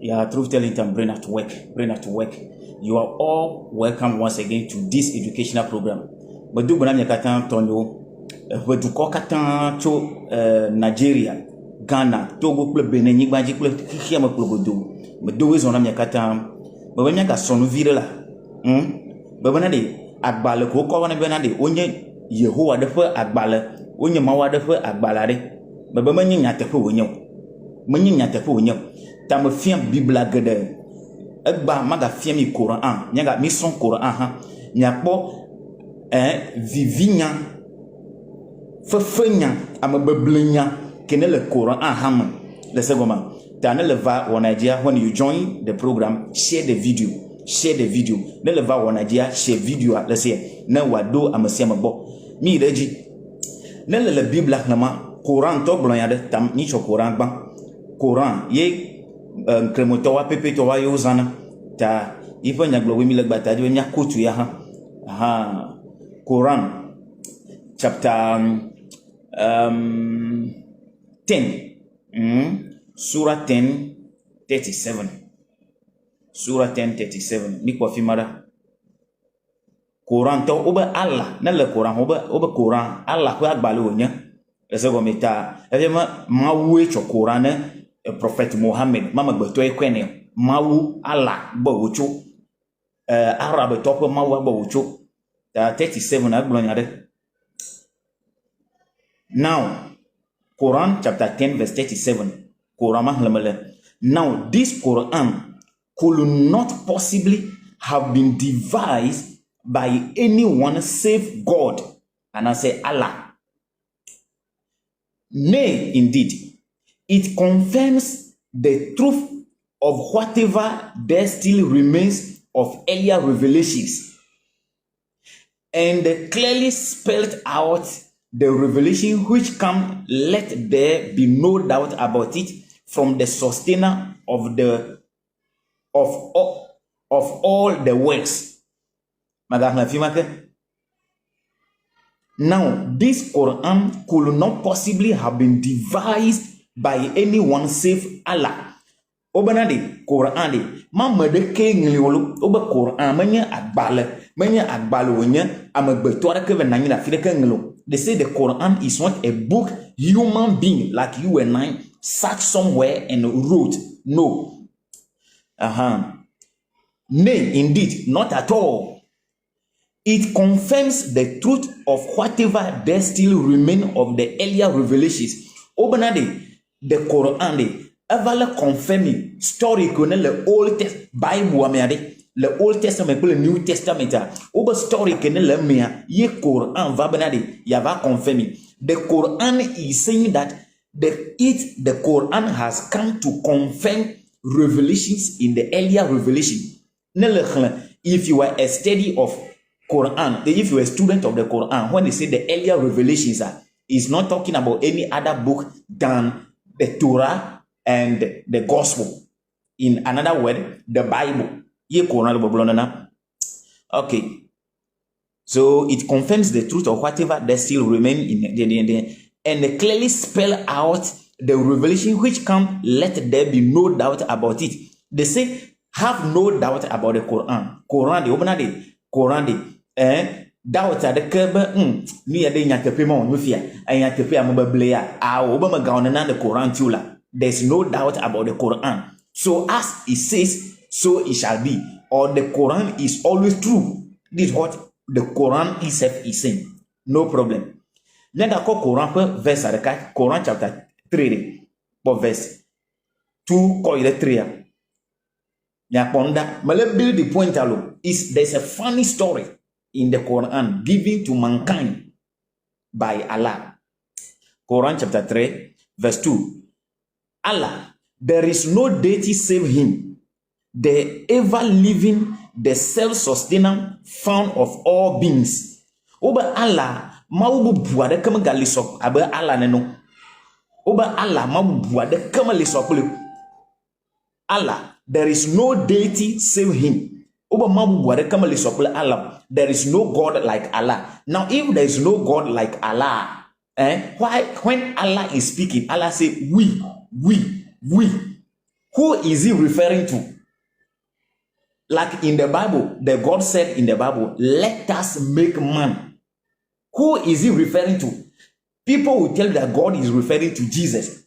Yeah, Truth Telling and Brain at Work. Brain at Work. You are all welcome once again to this educational program. But do bonam yakatan tondo, but do kokatan to Nigeria, Ghana, Togo, Benin, Nibaji, Kikiama Plogodo. But do is on yakatan, but when yaka son virala, but when they agbale koko wana benade, onye Yehowa defa agbale, onye mawa defa agbalare, but when you nyatepo onyo. Many nyatepo onyo. Tam fiam Bible gede egba maga fiam mi Quran nyaga mi son Quran ha nyakpo vivinya fefenya amabeblenya kene le Quran ham le segoma ta ne le va Nigeria. When you join the program, share the video ne le va Nigeria, share video let's say na wado amasia mabo mi reji ne le Bible na ma Quran to blon ya de tam ni cho Quran ba Quran ye kremotowa pepe towa yozana ta ipo nyaglo wimi legbata je nya kotu ya ha Quran chapter 10 surah 10:37 surah 10:37 mi kwa fimara Quran to oba Allah na le Quran oba Quran Allah ko agbale onya ese go meta evema mawe cho Quran Prophet Muhammad mama gbeto ekwene mawu Allah gbowocho Arab top mawu gbowocho 37 agbonyade. Now Quran chapter 10 verse 37 Quran mahlamale. Now this Quran could not possibly have been devised by anyone save God, and I say Allah. Nay, indeed, it confirms the truth of whatever there still remains of earlier revelations, and clearly spelled out the revelation which come. Let there be no doubt about it, from the sustainer of all the works. Now, this Quran could not possibly have been devised by anyone save Allah. Obanade Quran de mama de kengli wolo oba Quran manya agbale wonya amagbeto ara keve nanyina fide kenglo. They say the Quran is not a book human being like you and I sat somewhere and wrote. No. Nay, indeed, not at all. It confirms the truth of whatever there still remain of the earlier revelations. Obanade the Quran de ever confirming story kone le Old Testament Bible ameade le Old Testament le New Testament oba story kene le mea ye Quran va benade ya va confirming. The Quran is saying that the Quran has come to confirm revelations in the earlier revelation. If you are a study of Quran, if you are a student of the Quran, when they say the earlier revelations is not talking about any other book than the Torah and the Gospel. In another word, the Bible. Okay. So it confirms the truth of whatever that still remain in the and they clearly spell out the revelation which come. Let there be no doubt about it. They say, have no doubt about the Quran. Quran de doubt the kebe me ade nyatepe ma onufia anyatepe amabblea obama gaona the Quran tula. There's no doubt about the Quran. So as it says, so it shall be. Or the Quran is always true. This is what the Quran itself is saying. No problem. Then I call Quran verse Quran chapter 3 verse 2 call it 3. Nyaponda male build the point alone is there's a funny story in the Quran given to mankind by Allah. Quran chapter 3 verse 2. Allah, there is no deity save him, the ever-living, the self-sustaining fount of all beings. Oba Allah, maubu buade kama galisok, abe Allah neno. Oba Allah, maubu buade kama lisok. Allah, there is no deity save him. Oba maubu buade kama lisok Allah. There is no God like Allah. Now, if there is no God like Allah, why when Allah is speaking, Allah say we. Who is he referring to? Like in the Bible, the God said in the Bible, let us make man. Who is he referring to? People will tell you that God is referring to Jesus.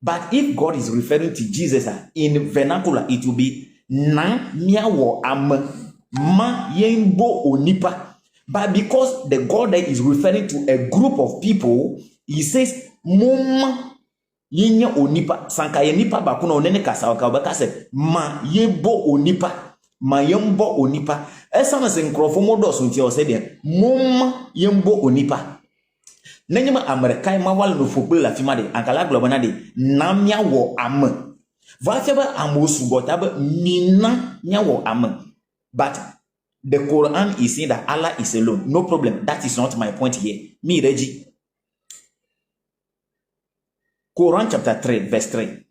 But if God is referring to Jesus in vernacular, it will be na miawo am ma yenbo onipa. But because the God that is referring to a group of people, he says moma yenya onipa. Sanka yenipa bakuna onene kasa wakabaka se ma yebo onipa. Ma yembo onipa. Esa na se nkrofo modos nti o se de moma yembo onipa. Nenyama Amerikai ma wal no fokul la fima de ankala globana de namia wo am. Vafeba amosu botaba mina nya wo am. But the Quran is saying that Allah is alone. No problem. That is not my point here. Me Reggie. Quran chapter 3 verse 3.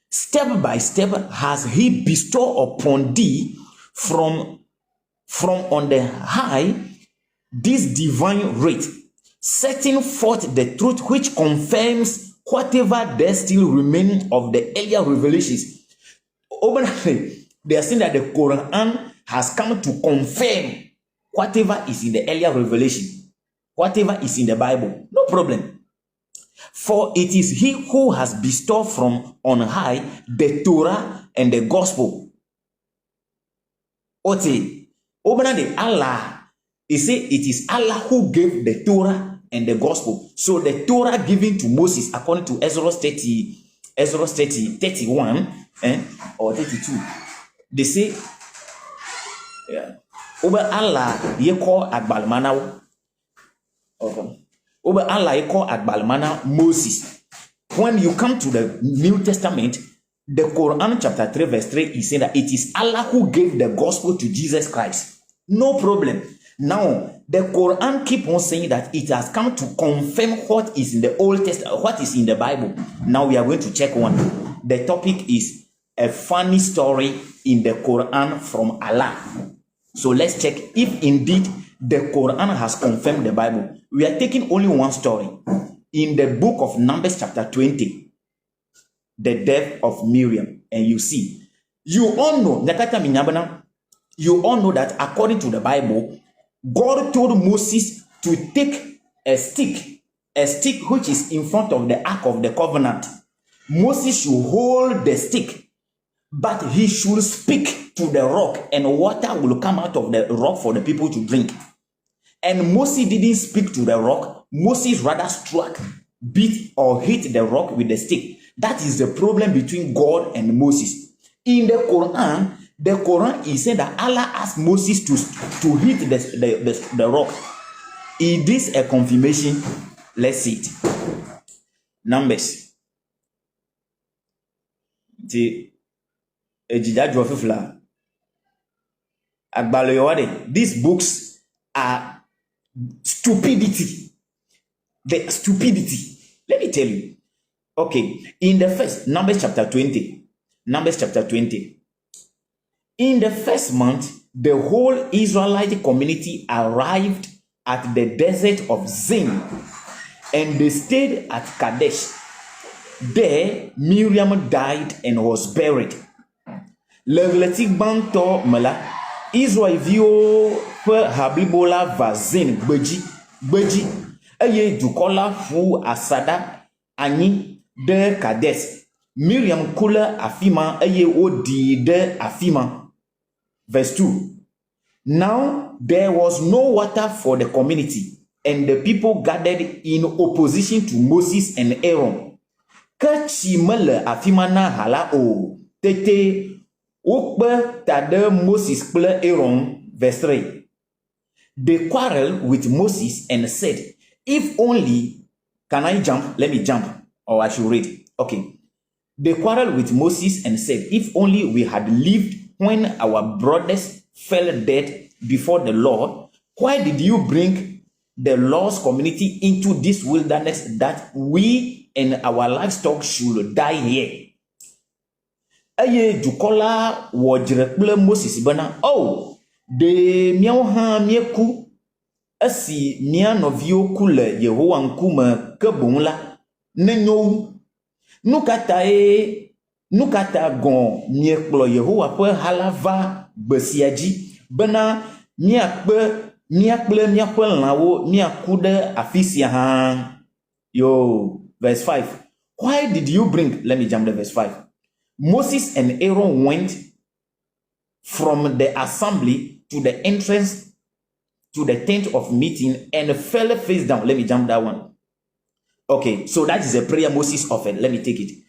Step by step has he bestowed upon thee from on the high this divine rate, setting forth the truth which confirms whatever there still remain of the earlier revelations. They are saying that the Quran has come to confirm whatever is in the earlier revelation, whatever is in the Bible. No problem. For it is he who has bestowed from on high the Torah and the gospel. Ote, Obanade Allah, he said it is Allah who gave the Torah and the gospel. So the Torah given to Moses according to Ezra 31 or 32. They say, yeah, Oba Allah ye call Agbalmana. Oba Allah ye call Agbalmana Moses. When you come to the New Testament, the Quran chapter 3 verse 3 is saying that it is Allah who gave the gospel to Jesus Christ. No problem. Now, the Quran keep on saying that it has come to confirm what is in the Old Testament, what is in the Bible. Now we are going to check one. The topic is a funny story in the Quran from Allah. So let's check if indeed the Quran has confirmed the Bible. We are taking only one story. In the book of Numbers chapter 20, the death of Miriam. And you see, you all know that according to the Bible, God told Moses to take a stick which is in front of the Ark of the Covenant. Moses should hold the stick, but he should speak to the rock, and water will come out of the rock for the people to drink. And Moses didn't speak to the rock. Moses rather beat or hit the rock with the stick. That is the problem between God and Moses. In the Quran is saying that Allah asked Moses to hit the rock. Is this a confirmation? Let's see it. Numbers. These books are stupidity. The stupidity. Let me tell you. Okay, in the first, Numbers chapter 20. In the first month, the whole Israelite community arrived at the desert of Zin, and they stayed at Kadesh. There, Miriam died and was buried. L'Egletic Banto Mela, Israel vio per Habibola Vazin, Beji, Aye Dukola Fu Asada, Ani. De Kades, Miriam Kula Afima Aye Odi de Afima. Verse 2. Now there was no water for the community, and the people gathered in opposition to Moses and Aaron. Kachimele Afima na hala o tete ukbe tade Moses kule Aaron. Verse 3. They quarreled with Moses and said, if only, can I jump? Let me jump. Or I should read. Okay. They quarreled with Moses and said, if only we had lived when our brothers fell dead before the Lord, why did you bring the lost community into this wilderness that we and our livestock should die here? Aye dukola wajrekle Moses bana. Oh, de miauha mieku asi mianovio kule Yehowa nkume kebungla. Nenyo nukatae Nukata gon miekplo Yehowa pe halava besiaji bena miakple miape lawo miakude afisia han. Yo, verse 5. Why did you bring? Let me jump to verse 5. Moses and Aaron went from the assembly to the entrance to the tent of meeting and fell face down. Let me jump that one. Okay, so that is a prayer Moses offered. Let me take it.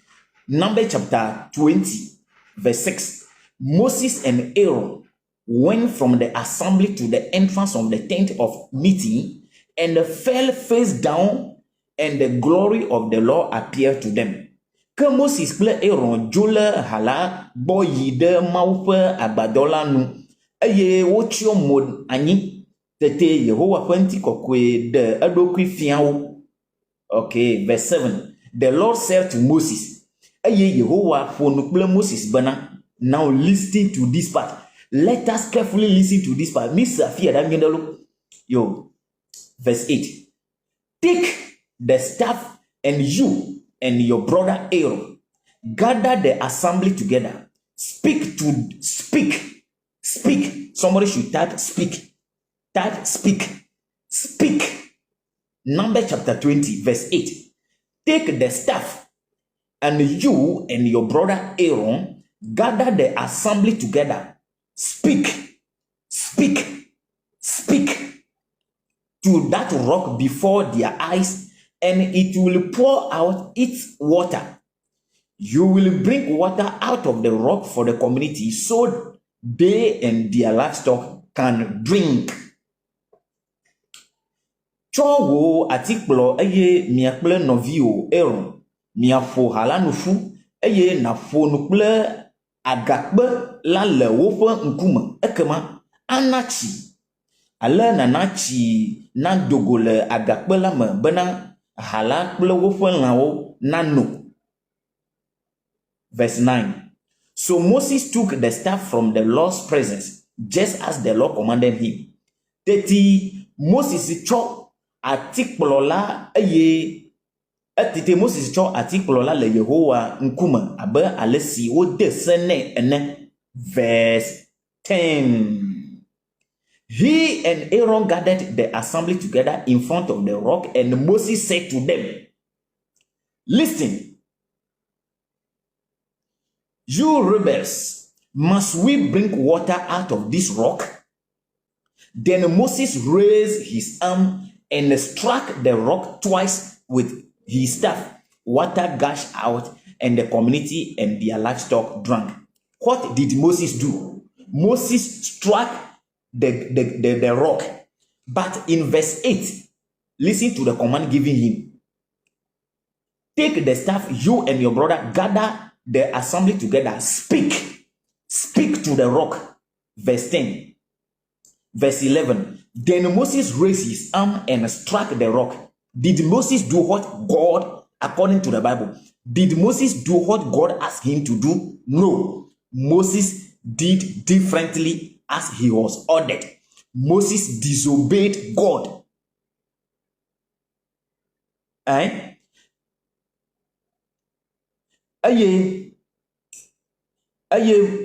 Numbers chapter 20, verse 6. Moses and Aaron went from the assembly to the entrance of the tent of meeting and fell face down, and the glory of the Lord appeared to them. Que Moses kple Aaron jole hala boyi de maupe agbadola nu eye wochio mod anyi tete Yehowa penti kokwe de adokwi fiawo. Okay, verse 7. The Lord said to Moses, eye Yehowa fonukple Moses bana. Now listen to this part. Let us carefully listen to this part. Mr. Fia Dangelo. Yo, verse 8. Take the staff, and you and your brother Aaron gather the assembly together. Speak. Somebody should type speak. Type speak. Speak. Numbers chapter 20, verse 8. Take the staff, and you and your brother Aaron gather the assembly together. Speak to that rock before their eyes, and it will pour out its water. You will bring water out of the rock for the community, so they and their livestock can drink. Chowo atikplo eye miakple novio Aaron miafo halanufu eye nafo nukple agakbe la le woƒe nkume ekema anachi ale nanachi na dogo le agakbe la me bena hala kple woƒe lãwo nano. Verse 9. So Moses took the staff from the Lord's presence, just as the Lord commanded him. Teti Moses cho atikplo la eye etete Moses cho atikplo la le Yehowa nkume abe alesi wo de sene ene. Verse 10. He and Aaron gathered the assembly together in front of the rock, and Moses said to them, listen, you rebels, must we bring water out of this rock? Then Moses raised his arm and struck the rock twice with his staff. Water gushed out, and the community and their livestock drank. What did Moses do? Moses struck the rock. But in verse 8, listen to the command given him. Take the staff, you and your brother, gather the assembly together. Speak to the rock. Verse 10. Verse 11. Then Moses raised his arm and struck the rock. Did Moses do what God, according to the Bible, did Moses do what God asked him to do? No. Moses did differently as he was ordered. Moses disobeyed God. Aye,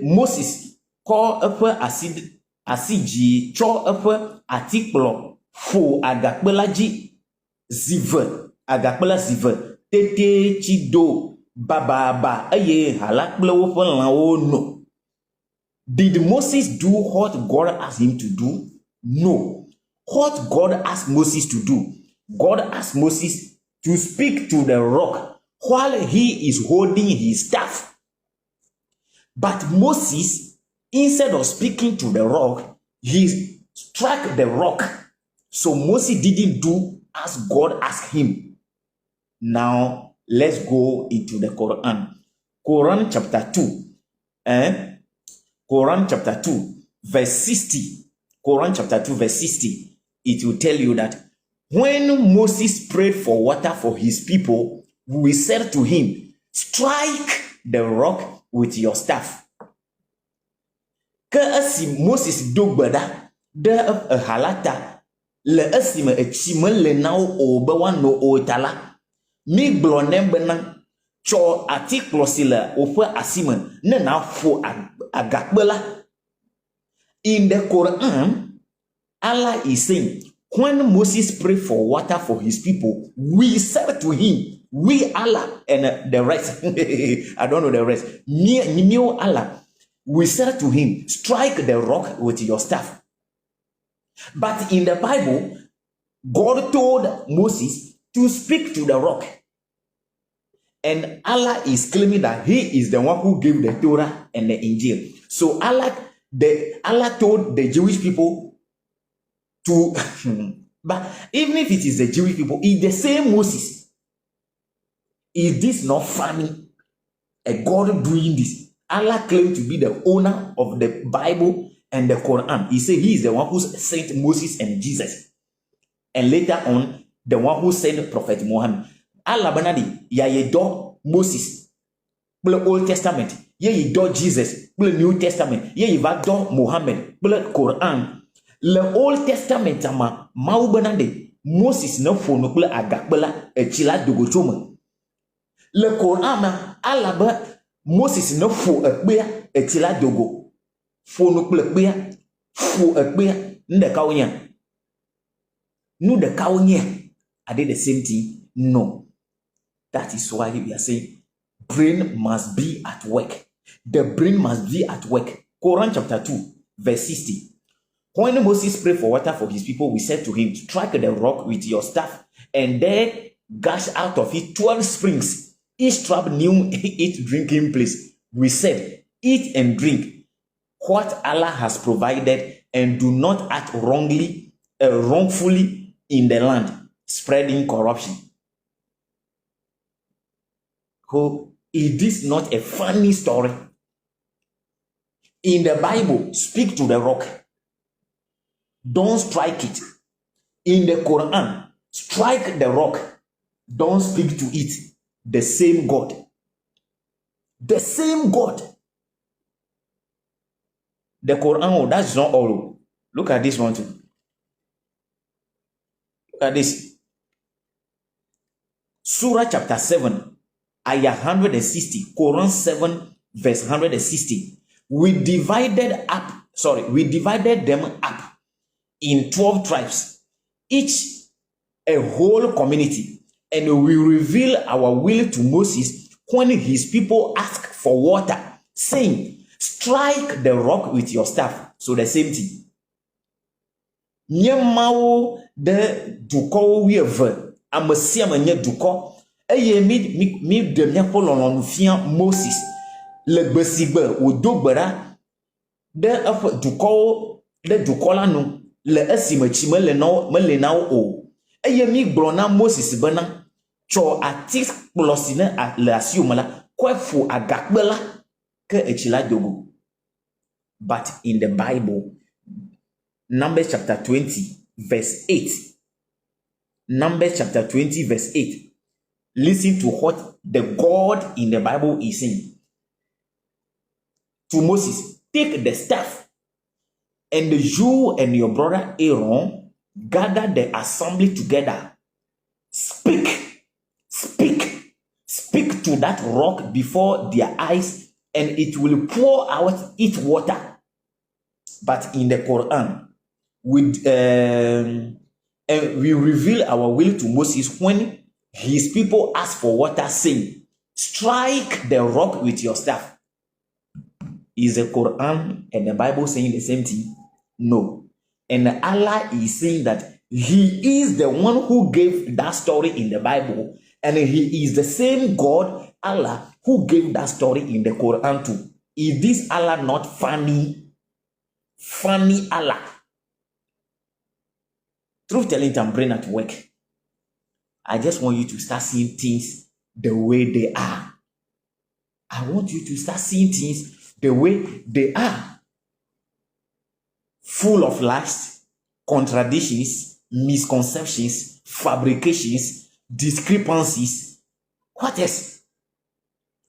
Moses call up asiji cho up atikplo fo agakpelaji zive tete chido bababa halakple wofe lanwo no. Did Moses do what God asked him to do? No. What God asked Moses to do? God asked Moses to speak to the rock while he is holding his staff. But Moses, instead of speaking to the rock, he struck the rock. So Moses didn't do as God asked him. Now, let's go into the Quran. Quran chapter 2. Quran chapter 2, verse 60. Quran chapter 2, verse 60. It will tell you that when Moses prayed for water for his people, we said to him, strike the rock with your staff. Ke esi Moses dogbeda de halata le esime echime le nao obe wano o tala mi glonem bena cho article sila ope asimen ne na fo agakbela. In the Quran, Allah is saying, when Moses prayed for water for his people, we said to him, we Allah and the rest, I don't know the rest, me Allah, we said to him, strike the rock with your staff. But in the Bible, God told Moses to speak to the rock. And Allah is claiming that he is the one who gave the Torah and the Injil. So Allah told the Jewish people to, but even if it is the Jewish people, it's the same Moses. Is this not funny? A God doing this? Allah claimed to be the owner of the Bible and the Quran. He said he is the one who sent Moses and Jesus. And later on, the one who sent Prophet Muhammad. Allah banadi ya yedo Moses ble Old Testament, ye yedo Jesus ble New Testament, ye do Muhammad ble Quran. Le Old Testament ama mau banade Moses na fono ble agak bela echila dogo choma. Le Quran ma Allah ba Moses na fo ekbea echila dogo fono ble ekbea fo ekbea nde kawonya nu de kawonya are they the same thing? No. That is why we are saying brain must be at work. The brain must be at work. Quran chapter 2 verse 60. When Moses prayed for water for his people, we said to him, strike the rock with your staff, and there gush out of it 12 springs. Each tribe knew its drinking place. We said, eat and drink what Allah has provided, and do not act wrongfully in the land, spreading corruption. Oh, is this not a funny story? In the Bible, speak to the rock. Don't strike it. In the Quran, strike the rock. Don't speak to it. The same God. The same God. The Quran, oh, that's not all. Look at this one too. Look at this. Surah chapter 7. Ayah 160, Quran 7, verse 160. We divided them up in 12 tribes, each a whole community, and we reveal our will to Moses when his people ask for water, saying, strike the rock with your staff. So the same thing. Nyemao de duko weave, amasiama nye duko. Eye mi de mia polon fian Moses le gbesigbe odogbera de afa dukola no le asimachi me le na o eye mi glona Moses bana cho atis plosine le asiumala kwefu agakbela ke echila dogo. But in the Bible, Numbers chapter 20 verse 8, Numbers chapter 20 verse 8, listen to what the God in the Bible is saying to Moses. Take the staff, and you and your brother Aaron gather the assembly together. Speak to that rock before their eyes, and it will pour out its water. But in the Quran, we reveal our will to Moses when his people ask for water, saying, strike the rock with your staff. Is the Quran and the Bible saying the same thing? No. And Allah is saying that he is the one who gave that story in the Bible, and he is the same God, Allah, who gave that story in the Quran too. Is this Allah not funny? Funny Allah. Truth telling and brain at work. I just want you to start seeing things the way they are. I want you to start seeing things the way they are. Full of lies, contradictions, misconceptions, fabrications, discrepancies. What else?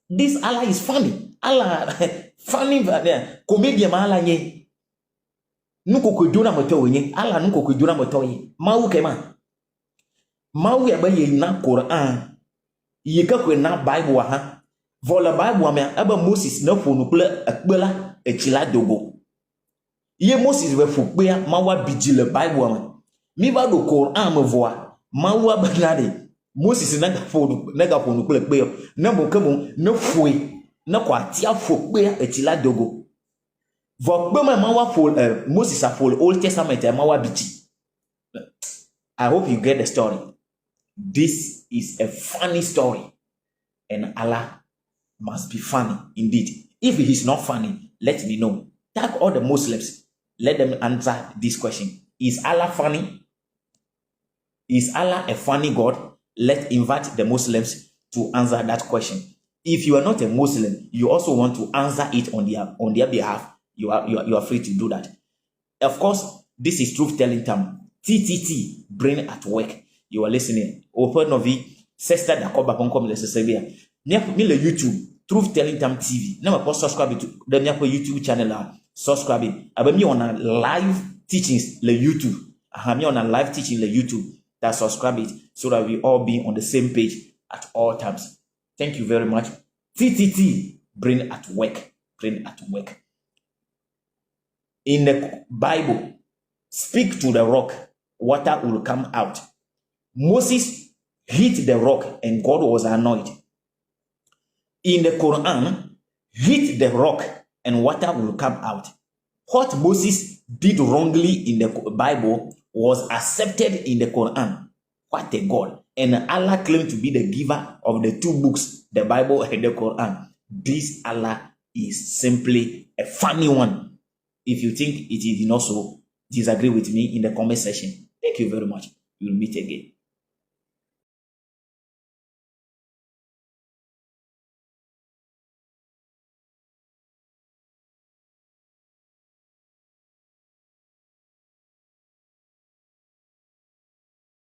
This Allah is funny. Allah, funny, comedian Allah nye. Nuko kuduna moto nye. Allah nuko kuduna moto nye. Mau kema. Mau ya baye na Quran. Yika kwe na Bible ha. Vola Bible me aba Moses na fo no kula akbela echila dogo. Ye Moses we fo kpe ma wa bigile Bible me. Mi ba do Quran me voa. Ma wa banade. Moses na fo no kula kpe na mo kemo na foi na kwa tia fo kpe echila dogo. Vo kpe ma wa fo Moses a fo Old Testament ma wa bigi. I hope you get the story. This is a funny story. And Allah must be funny indeed. If he is not funny, let me know. Tag all the Muslims. Let them answer this question. Is Allah funny? Is Allah a funny God? Let's invite the Muslims to answer that question. If you are not a Muslim, you also want to answer it on their behalf, you are free to do that. Of course, this is truth telling time. TTT Brain at Work. You are listening. Open Novi, sister da koba konkom le sesebia. Me le YouTube, Truth Telling Time TV. Na ma subscribe to the YouTube channel. Subscribe. Aba mi on a live teachings le YouTube. Aha mi on a live teaching le YouTube. That subscribe it so that we all be on the same page at all times. Thank you very much. TTT Brain at Work. Brain at Work. In the Bible, speak to the rock, water will come out. Moses hit the rock and God was annoyed. In the Quran, hit the rock and water will come out. What Moses did wrongly in the Bible was accepted in the Quran. What a God. And Allah claimed to be the giver of the two books, the Bible and the Quran. This Allah is simply a funny one. If you think it is not so, disagree with me in the comment section. Thank you very much. We will meet again.